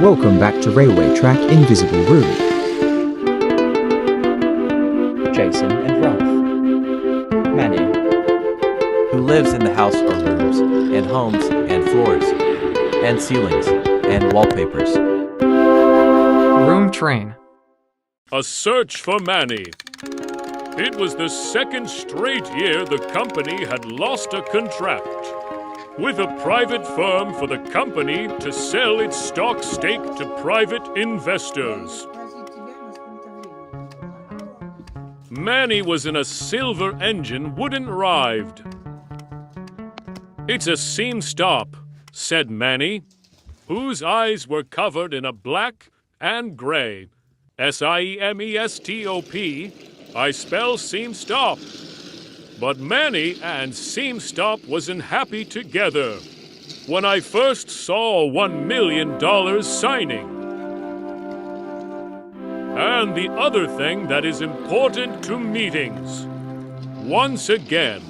Welcome back to Railway Track Invisible Room. Jason and Ralph. Manny. Who lives in the house or rooms, and homes, and floors, and ceilings, and wallpapers. Room train. A search for Manny. It was the second straight year the company had lost a contract with a private firm for the company to sell its stock stake to private investors. Manny was in a silver engine wooden ride. "It's a Siemestop," said Manny, whose eyes were covered in a black and gray. Siemestop. I spell Siemestop. But Manny and Siemestop wasn't happy together when I first saw $1 million signing. And the other thing that is important to meetings. Once again,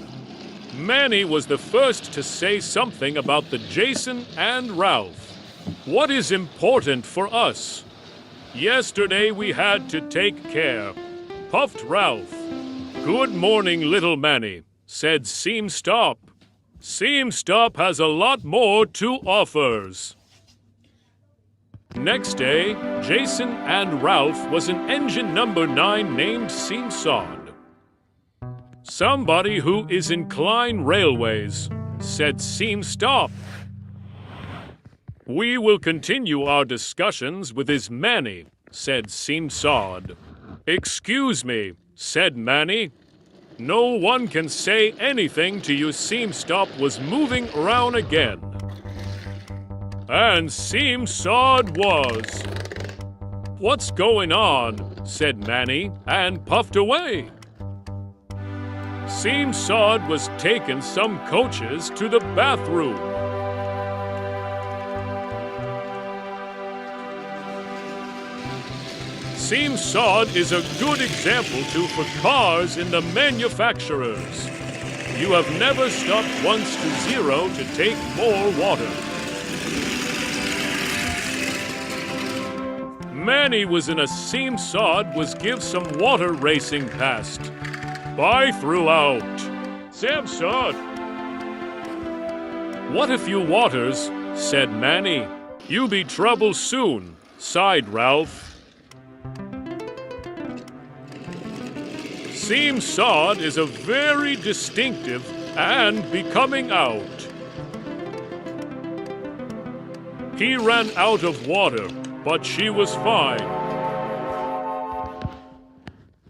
Manny was the first to say something about the Jason and Ralph. What is important for us? Yesterday we had to take care, puffed Ralph. "Good morning, little Manny," said Siemestop. "Siemestop has a lot more to offers." Next day, Jason and Ralph was in engine number 9 named Seemsod. "Somebody who is inclined railways," said Siemestop. "We will continue our discussions with his Manny," said Seemsod. "Excuse me," said Manny. "No one can say anything to you. Siemestop was moving around again." And Seemsod was. "What's going on?" said Manny, and puffed away. Seemsod was taking some coaches to the bathroom. Siemsod is a good example for cars in the manufacturers. You have never stopped once to zero to take more water. Manny was in a Siemsod was give some water racing past. By throughout. "Siemsod." "What a few waters," said Manny. "You be trouble soon," sighed Ralph. Siemsod is a very distinctive and becoming out. He ran out of water, but she was fine.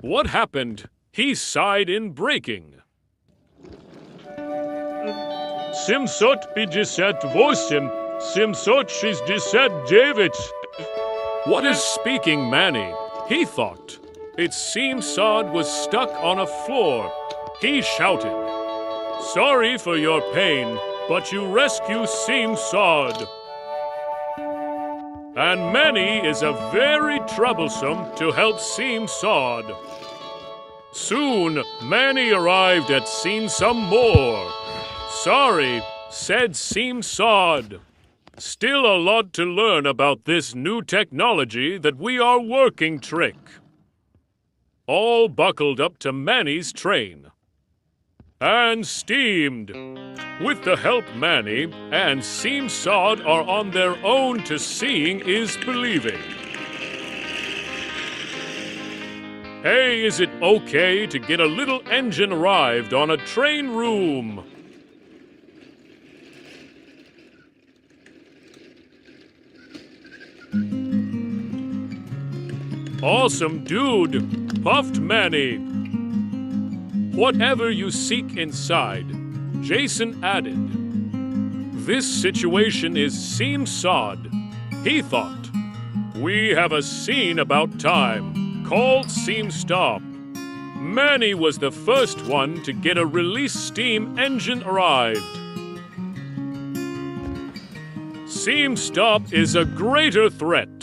What happened? He sighed in braking. "758, 769. What is speaking, Manny? He thought. It Siemsod was stuck on a floor. He shouted, "Sorry for your pain, but you rescue Siemsod." And Manny is a very troublesome to help Siemsod. Soon, Manny arrived at seen some more. "Sorry," said Siemsod. "Still a lot to learn about this new technology that we are working trick." All buckled up to Manny's train and steamed. With the help Manny and Seemsod are on their own to seeing is believing. Hey, is it okay to get a little engine arrived on a train room? "Awesome, dude," puffed Manny. "Whatever you seek inside," Jason added. "This situation is Siemsod," he thought. "We have a scene about time, called Siemestop. Manny was the first one to get a release steam engine arrived. Siemestop is a greater threat.